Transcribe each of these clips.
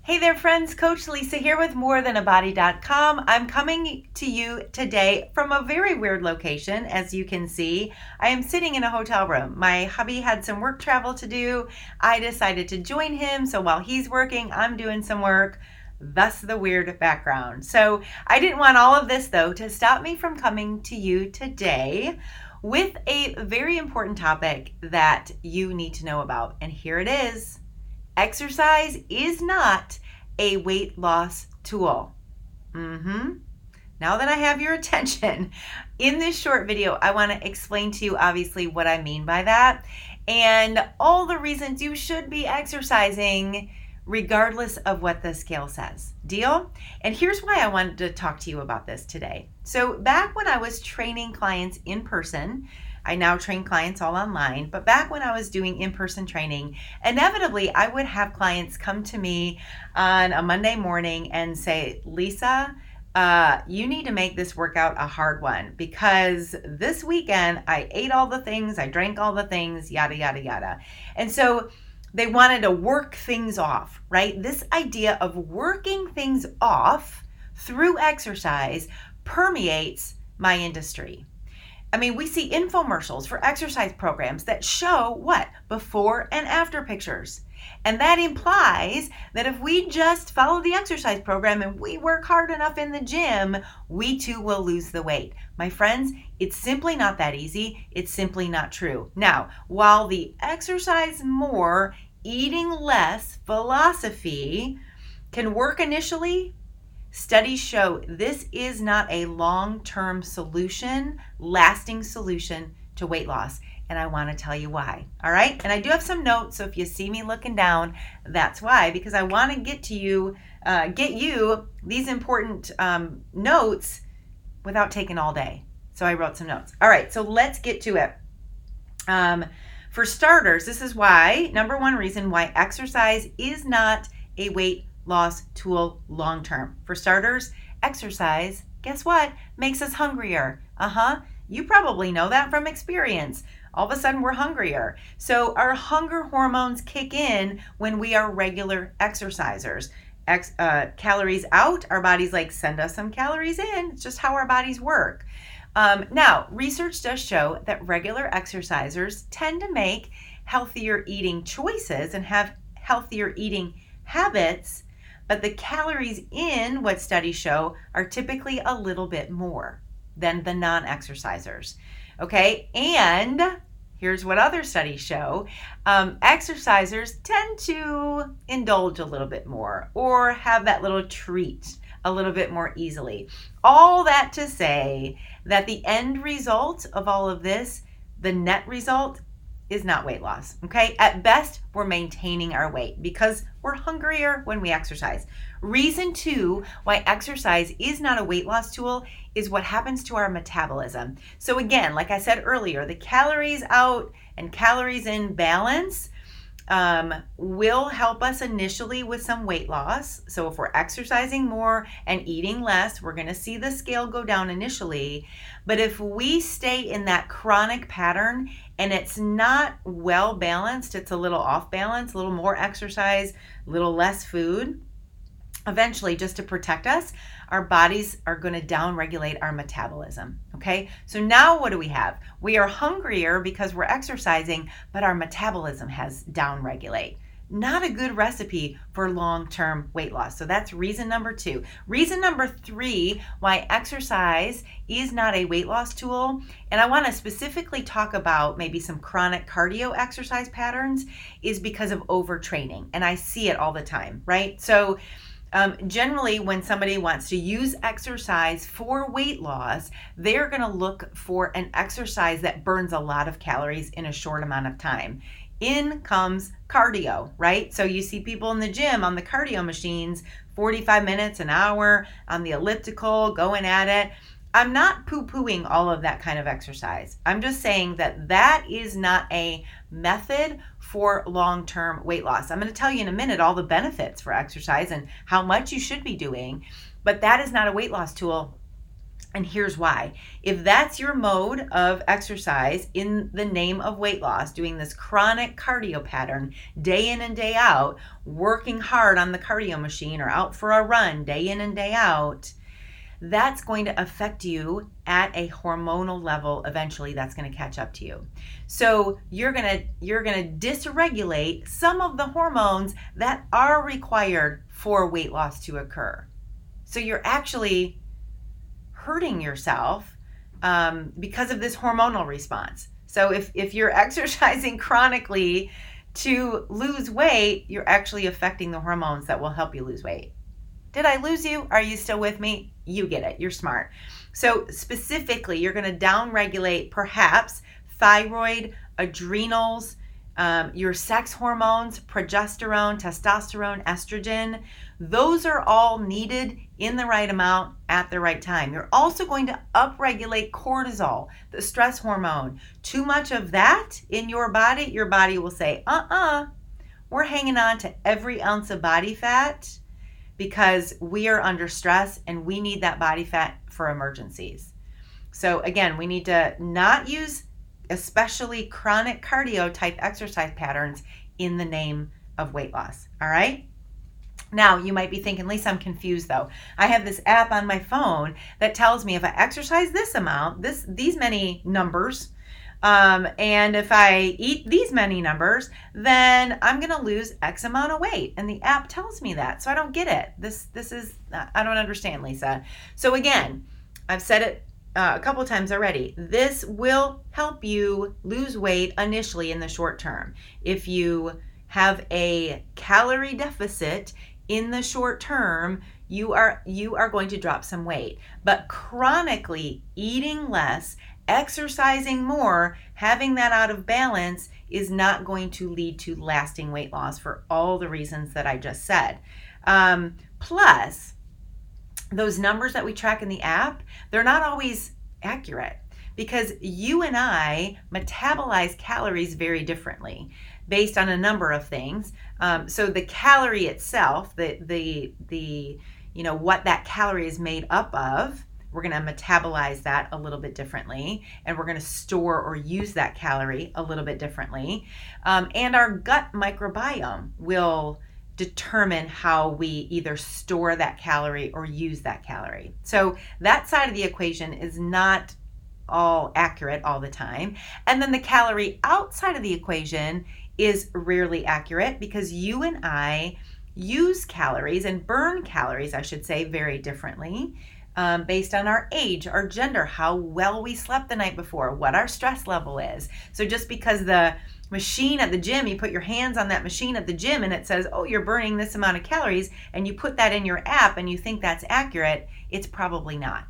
Hey there, friends. Coach Lisa here with morethanabody.com. I'm coming to you today from a very weird location. As you can see, I am sitting in a hotel room. My hubby had some work travel to do. I decided to join him. So while he's working, I'm doing some work. Thus the weird background. So I didn't want all of this, though, to stop me from coming to you today with a very important topic that you need to know about. And here it is. Exercise is not a weight loss tool. Now that I have your attention, in this short video, I want to explain to you obviously what I mean by that and all the reasons you should be exercising regardless of what the scale says. Deal? And here's why I wanted to talk to you about this today. So back when I was training clients in person, I now train clients all online, but back when I was doing in-person training, inevitably I would have clients come to me on a Monday morning and say, Lisa, you need to make this workout a hard one because this weekend I ate all the things, I drank all the things, yada, yada, yada. And so they wanted to work things off, right? This idea of working things off through exercise permeates my industry. I mean, we see infomercials for exercise programs that show what? Before and after pictures. And that implies that if we just follow the exercise program and we work hard enough in the gym, we too will lose the weight. My friends, it's simply not that easy. It's simply not true. Now, while the exercise more, eating less philosophy can work initially, studies show this is not a long-term solution, lasting solution to weight loss. And I want to tell you why. All right. And I do have some notes. So if you see me looking down, that's why, because I want to get you these important notes without taking all day. So I wrote some notes. All right. So let's get to it. For starters, this is why, number one reason why exercise is not a weight loss tool long term. For starters, exercise, guess what? Makes us hungrier. You probably know that from experience. All of a sudden we're hungrier. So our hunger hormones kick in when we are regular exercisers. Calories out, our body's like, send us some calories in. It's just how our bodies work. Now, research does show that regular exercisers tend to make healthier eating choices and have healthier eating habits, but the calories in what studies show are typically a little bit more than the non-exercisers. Okay, and here's what other studies show. Exercisers tend to indulge a little bit more or have that little treat a little bit more easily. All that to say that the end result of all of this, the net result, is not weight loss, okay? At best, we're maintaining our weight because we're hungrier when we exercise. Reason two why exercise is not a weight loss tool is what happens to our metabolism. So again, like I said earlier, the calories out and calories in balance will help us initially with some weight loss. So if we're exercising more and eating less, we're going to see the scale go down initially. But if we stay in that chronic pattern and it's not well balanced, it's a little off balance, a little more exercise, a little less food, eventually, just to protect us, our bodies are going to down-regulate our metabolism, okay? So now what do we have? We are hungrier because we're exercising, but our metabolism has down-regulate. Not a good recipe for long-term weight loss. So that's reason number two. Reason number three why exercise is not a weight loss tool, and I want to specifically talk about maybe some chronic cardio exercise patterns, is because of overtraining. And I see it all the time, right? So generally, when somebody wants to use exercise for weight loss, they're going to look for an exercise that burns a lot of calories in a short amount of time. In comes cardio, right? So you see people in the gym on the cardio machines, 45 minutes, an hour on the elliptical, going at it. I'm not poo-pooing all of that kind of exercise. I'm just saying that that is not a method for long-term weight loss. I'm going to tell you in a minute all the benefits for exercise and how much you should be doing, but that is not a weight loss tool And here's why. If that's your mode of exercise in the name of weight loss, doing this chronic cardio pattern day in and day out, working hard on the cardio machine or out for a run day in and day out, that's going to affect you at a hormonal level. Eventually that's going to catch up to you. So you're going to dysregulate some of the hormones that are required for weight loss to occur. So you're actually hurting yourself because of this hormonal response. So if you're exercising chronically to lose weight, you're actually affecting the hormones that will help you lose weight. Did I lose you? Are you still with me? You get it. You're smart. So specifically, you're going to downregulate perhaps thyroid, adrenals, your sex hormones, progesterone, testosterone, estrogen. Those are all needed in the right amount at the right time. You're also going to upregulate cortisol, the stress hormone. Too much of that in your body will say, we're hanging on to every ounce of body fat because we are under stress and we need that body fat for emergencies. So again, we need to not use especially chronic cardio type exercise patterns in the name of weight loss. All right. Now you might be thinking, Lisa, I'm confused though. I have this app on my phone that tells me if I exercise this amount, these many numbers, and if I eat these many numbers, then I'm going to lose X amount of weight. And the app tells me that. So I don't get it. This is, I don't understand, Lisa. So again, I've said it a couple of times already. This will help you lose weight initially in the short term. If you have a calorie deficit in the short term, you are going to drop some weight. But chronically eating less, exercising more, having that out of balance is not going to lead to lasting weight loss for all the reasons that I just said. Plus, those numbers that we track in the app, they're not always accurate because you and I metabolize calories very differently based on a number of things. So the calorie itself, the what that calorie is made up of, we're going to metabolize that a little bit differently, and we're going to store or use that calorie a little bit differently. And our gut microbiome will determine how we either store that calorie or use that calorie. So that side of the equation is not all accurate all the time. And then the calorie outside of the equation is rarely accurate because you and I use calories and burn calories, I should say, very differently. Based on our age, our gender, how well we slept the night before, what our stress level is. So just because the machine at the gym, you put your hands on that machine at the gym and it says, oh, you're burning this amount of calories, and you put that in your app and you think that's accurate, it's probably not.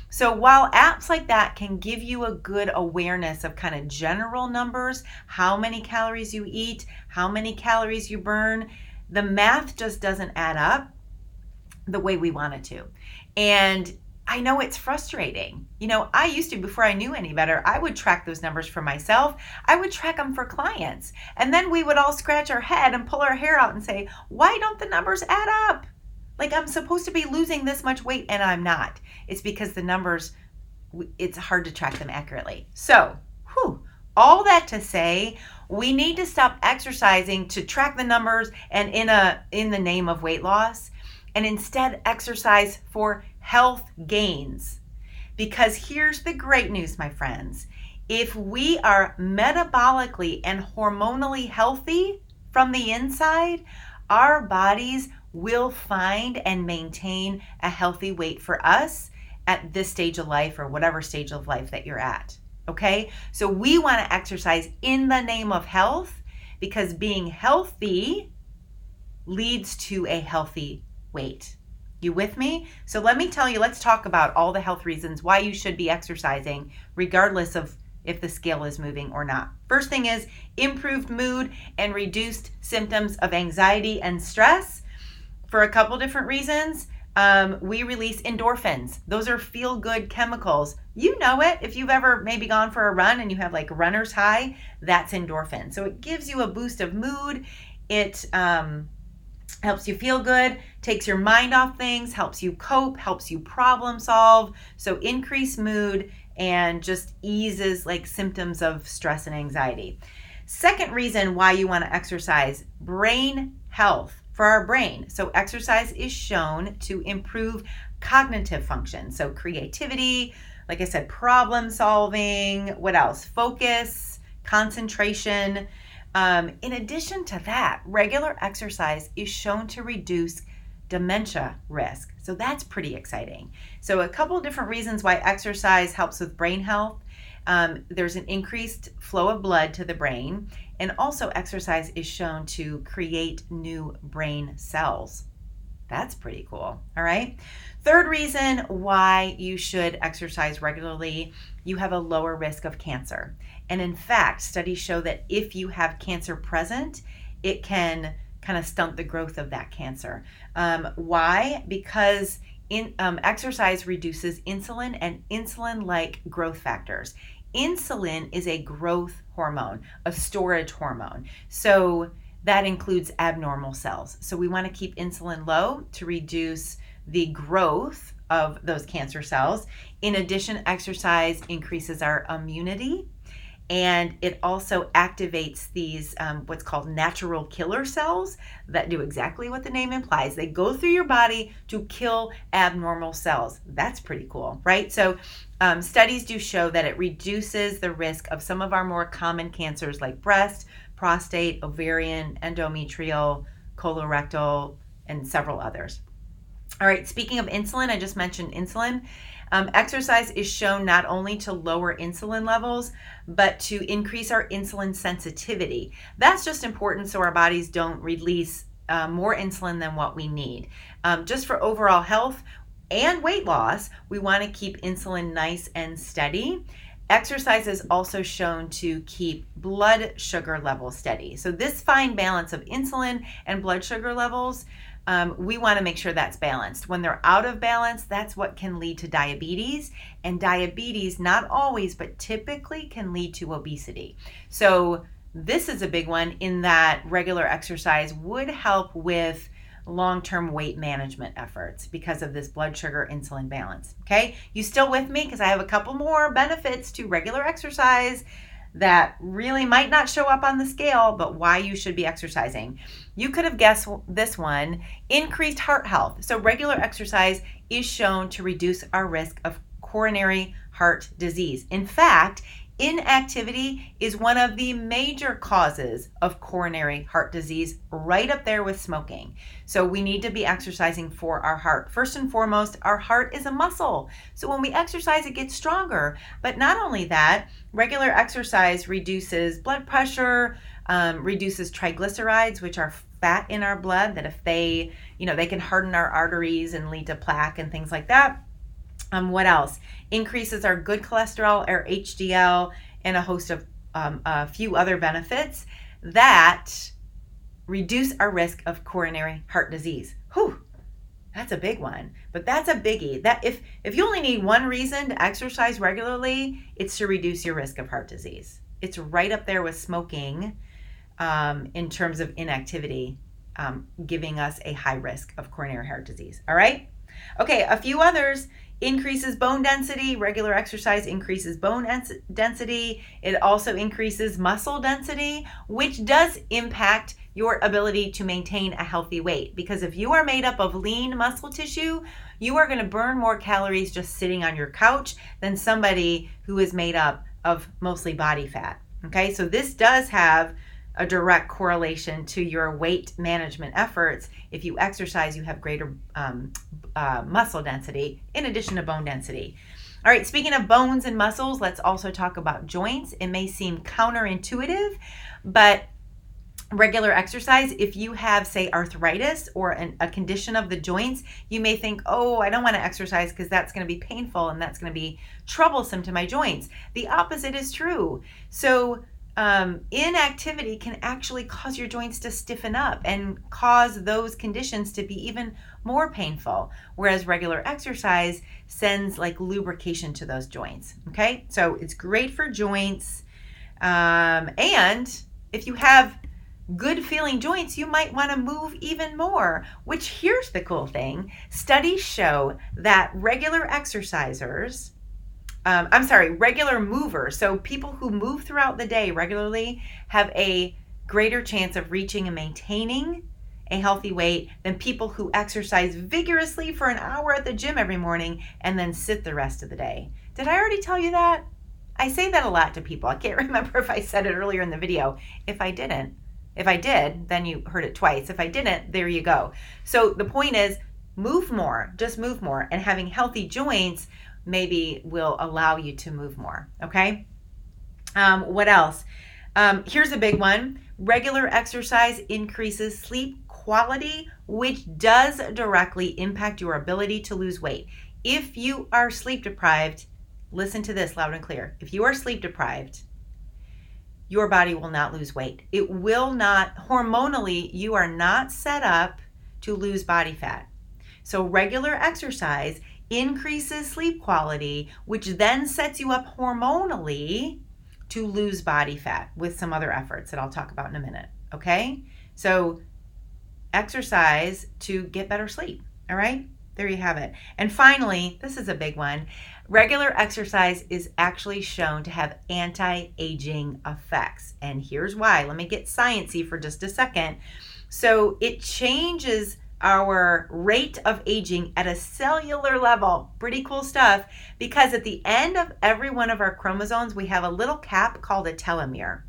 So while apps like that can give you a good awareness of kind of general numbers, how many calories you eat, how many calories you burn, the math just doesn't add up the way we want it to. And I know it's frustrating. I used to, before I knew any better, I would track those numbers for myself. I would track them for clients. And then we would all scratch our head and pull our hair out and say, why don't the numbers add up? Like I'm supposed to be losing this much weight and I'm not. It's because the numbers, it's hard to track them accurately. So, all that to say, we need to stop exercising to track the numbers and in the name of weight loss, and instead exercise for health gains. Because here's the great news, my friends. If we are metabolically and hormonally healthy from the inside, our bodies will find and maintain a healthy weight for us at this stage of life or whatever stage of life that you're at. Okay? So we want to exercise in the name of health because being healthy leads to a healthy weight. You with me? So let me tell you, let's talk about all the health reasons why you should be exercising regardless of if the scale is moving or not. First thing is improved mood and reduced symptoms of anxiety and stress for a couple different reasons. We release endorphins. Those are feel-good chemicals. You know it. If you've ever maybe gone for a run and you have like runner's high, that's endorphin. So it gives you a boost of mood. It helps you feel good, takes your mind off things, helps you cope, helps you problem solve. So increased mood and just eases like symptoms of stress and anxiety. Second reason why you want to exercise, brain health for our brain. So exercise is shown to improve cognitive function. So creativity, like I said, problem solving, what else? Focus, concentration. In addition to that, regular exercise is shown to reduce dementia risk. So that's pretty exciting. So a couple of different reasons why exercise helps with brain health. There's an increased flow of blood to the brain, and also exercise is shown to create new brain cells. That's pretty cool. All right. Third reason why you should exercise regularly, you have a lower risk of cancer. And in fact, studies show that if you have cancer present, it can kind of stunt the growth of that cancer. Why? Because exercise reduces insulin and insulin-like growth factors. Insulin is a growth hormone, a storage hormone. So that includes abnormal cells. So we want to keep insulin low to reduce the growth of those cancer cells. In addition, exercise increases our immunity, and it also activates these what's called natural killer cells that do exactly what the name implies. They go through your body to kill abnormal cells. That's pretty cool, right? So studies do show that it reduces the risk of some of our more common cancers like breast, prostate, ovarian, endometrial, colorectal, and several others. All right, speaking of insulin, I just mentioned insulin. Exercise is shown not only to lower insulin levels, but to increase our insulin sensitivity. That's just important so our bodies don't release more insulin than what we need. Just for overall health and weight loss, we want to keep insulin nice and steady. Exercise is also shown to keep blood sugar levels steady. So this fine balance of insulin and blood sugar levels, we want to make sure that's balanced. When they're out of balance, that's what can lead to diabetes. And diabetes, not always, but typically can lead to obesity. So this is a big one in that regular exercise would help with long-term weight management efforts because of this blood sugar insulin balance. Okay, you still with me? Because I have a couple more benefits to regular exercise that really might not show up on the scale, but why you should be exercising. You could have guessed this one, increased heart health. So regular exercise is shown to reduce our risk of coronary heart disease. In fact, inactivity is one of the major causes of coronary heart disease, right up there with smoking. So we need to be exercising for our heart. First and foremost, our heart is a muscle. So when we exercise, it gets stronger. But not only that, regular exercise reduces blood pressure, reduces triglycerides, which are fat in our blood that if they can harden our arteries and lead to plaque and things like that. What else? Increases our good cholesterol, our HDL, and a host of a few other benefits that reduce our risk of coronary heart disease. Whew, that's a big one, but that's a biggie. That if you only need one reason to exercise regularly, it's to reduce your risk of heart disease. It's right up there with smoking in terms of inactivity, giving us a high risk of coronary heart disease. All right? Okay, a few others. Increases bone density. Regular exercise increases bone density. It also increases muscle density, which does impact your ability to maintain a healthy weight. Because if you are made up of lean muscle tissue, you are going to burn more calories just sitting on your couch than somebody who is made up of mostly body fat. Okay, so this does have a direct correlation to your weight management efforts. If you exercise, you have greater muscle density in addition to bone density. All right, speaking of bones and muscles, let's also talk about joints. It may seem counterintuitive, but regular exercise, if you have, say, arthritis or a condition of the joints, you may think, oh, I don't want to exercise because that's going to be painful and that's going to be troublesome to my joints. The opposite is true. So inactivity can actually cause your joints to stiffen up and cause those conditions to be even more painful, whereas regular exercise sends like lubrication to those joints. Okay, so it's great for joints, and if you have good feeling joints, you might want to move even more, which here's the cool thing. Studies show that regular exercisers, regular movers, so people who move throughout the day regularly have a greater chance of reaching and maintaining a healthy weight than people who exercise vigorously for an hour at the gym every morning and then sit the rest of the day. Did I already tell you that? I say that a lot to people. I can't remember if I said it earlier in the video. If I did, then you heard it twice. If I didn't, there you go. So the point is, move more, just move more, and having healthy joints maybe will allow you to move more, okay? What else? Here's a big one. Regular exercise increases sleep quality, which does directly impact your ability to lose weight. If you are sleep deprived, listen to this loud and clear. If you are sleep deprived, your body will not lose weight. It will not, hormonally, you are not set up to lose body fat. So regular exercise increases sleep quality, which then sets you up hormonally to lose body fat with some other efforts that I'll talk about in a minute, okay? So exercise to get better sleep, all right? There you have it. And finally, this is a big one. Regular exercise is actually shown to have anti-aging effects. And here's why. Let me get sciencey for just a second. So it changes our rate of aging at a cellular level. Pretty cool stuff, because at the end of every one of our chromosomes, we have a little cap called a telomere.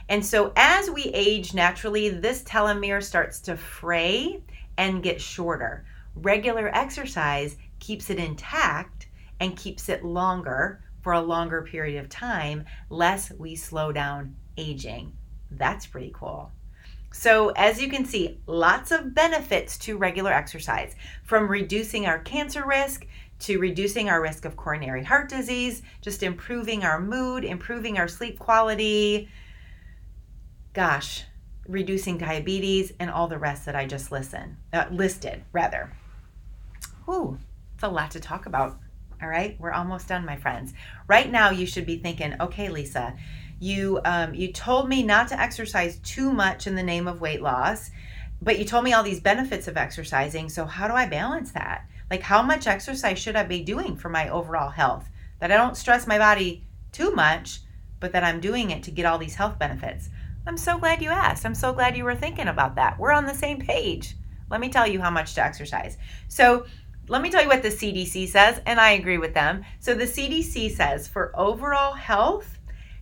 And so as we age naturally, this telomere starts to fray and get shorter. Regular exercise keeps it intact and keeps it longer for a longer period of time, lest we slow down aging. That's pretty cool. So as you can see, lots of benefits to regular exercise, from reducing our cancer risk to reducing our risk of coronary heart disease, just improving our mood, improving our sleep quality, reducing diabetes, and all the rest that I just listed. Whew, it's a lot to talk about. All right, we're almost done, my friends. Right now, you should be thinking, okay, Lisa, you told me not to exercise too much in the name of weight loss, but you told me all these benefits of exercising. So how do I balance that? Like, how much exercise should I be doing for my overall health? That I don't stress my body too much, but that I'm doing it to get all these health benefits. I'm so glad you asked. I'm so glad you were thinking about that. We're on the same page. Let me tell you how much to exercise. So let me tell you what the CDC says, and I agree with them. So the CDC says for overall health,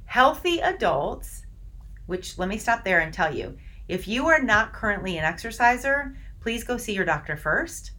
healthy adults, which let me stop there and tell you, if you are not currently an exerciser, please go see your doctor first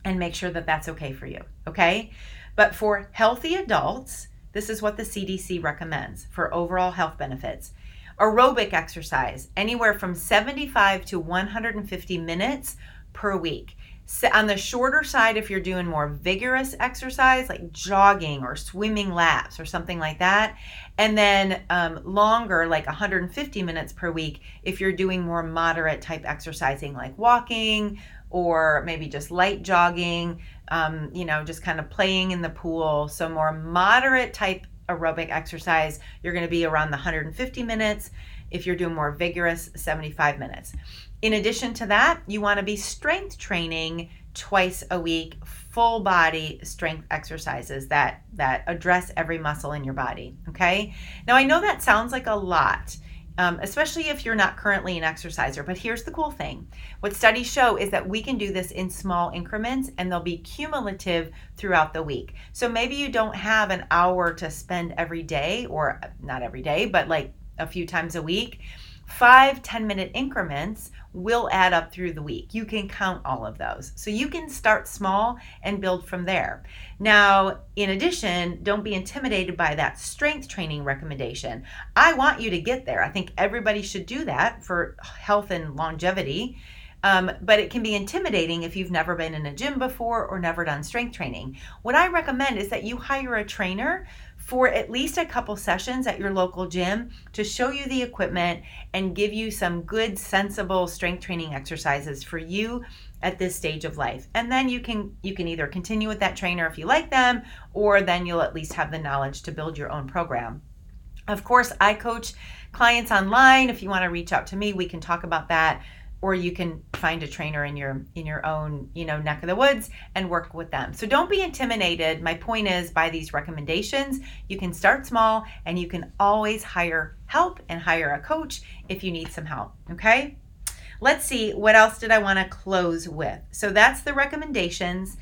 and make sure that that's okay for you, okay? But for healthy adults, this is what the CDC recommends for overall health benefits. Aerobic exercise, anywhere from 75 to 150 minutes per week. So on the shorter side, if you're doing more vigorous exercise, like jogging or swimming laps or something like that. And then longer, like 150 minutes per week, if you're doing more moderate type exercising, like walking or maybe just light jogging, just kind of playing in the pool. So more moderate type aerobic exercise, you're going to be around the 150 minutes. If you're doing more vigorous, 75 minutes. In addition to that, you want to be strength training twice a week, full body strength exercises that address every muscle in your body, okay? Now, I know that sounds like a lot, especially if you're not currently an exerciser, but here's the cool thing. What studies show is that we can do this in small increments, and they'll be cumulative throughout the week. So maybe you don't have an hour to spend every day, or not every day, but like a few times a week. 5-10-minute increments will add up through the week. You can count all of those. So you can start small and build from there. Now, in addition, don't be intimidated by that strength training recommendation. I want you to get there. I think everybody should do that for health and longevity. But it can be intimidating if you've never been in a gym before or never done strength training. What I recommend is that you hire a trainer for at least a couple sessions at your local gym to show you the equipment and give you some good, sensible strength training exercises for you at this stage of life. And then you can either continue with that trainer if you like them, or then you'll at least have the knowledge to build your own program. Of course, I coach clients online. If you want to reach out to me, we can talk about that, or you can find a trainer in your own, neck of the woods and work with them. So don't be intimidated. My point is, by these recommendations, you can start small and you can always hire help and hire a coach if you need some help, okay? Let's see, what else did I want to close with? So that's the recommendations.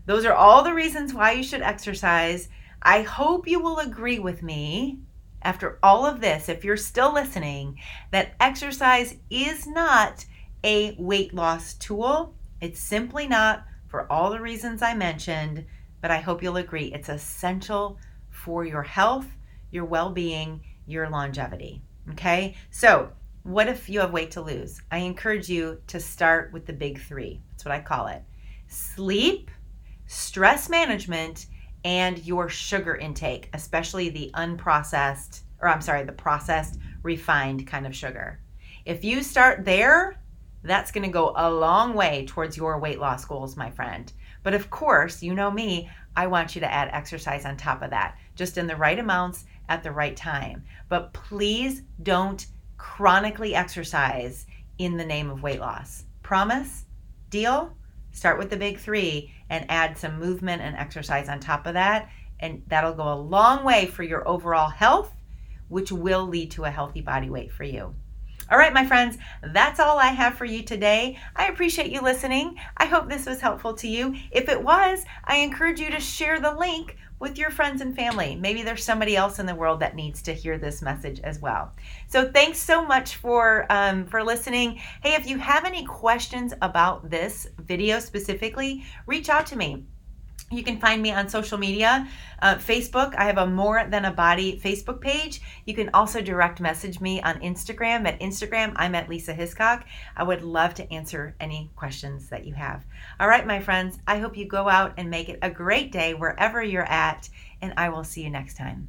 Those are all the reasons why you should exercise. I hope you will agree with me after all of this, if you're still listening, that exercise is not a weight loss tool. It's simply not, for all the reasons I mentioned, but I hope you'll agree it's essential for your health, your well-being, your longevity. Okay? So, what if you have weight to lose? I encourage you to start with the big three. That's what I call it. Sleep, stress management, and your sugar intake, especially the the processed, refined kind of sugar. If you start there, that's going to go a long way towards your weight loss goals, my friend. But of course, you know me, I want you to add exercise on top of that, just in the right amounts at the right time. But please don't chronically exercise in the name of weight loss. Promise? Deal? Start with the big three and add some movement and exercise on top of that, and that'll go a long way for your overall health, which will lead to a healthy body weight for you. All right, my friends, that's all I have for you today. I appreciate you listening. I hope this was helpful to you. If it was, I encourage you to share the link with your friends and family. Maybe there's somebody else in the world that needs to hear this message as well. So thanks so much for listening. Hey, if you have any questions about this video specifically, reach out to me. You can find me on social media, Facebook. I have a More Than a Body Facebook page. You can also direct message me on Instagram. At Instagram, I'm at Lisa Hiscock. I would love to answer any questions that you have. All right, my friends, I hope you go out and make it a great day wherever you're at, and I will see you next time.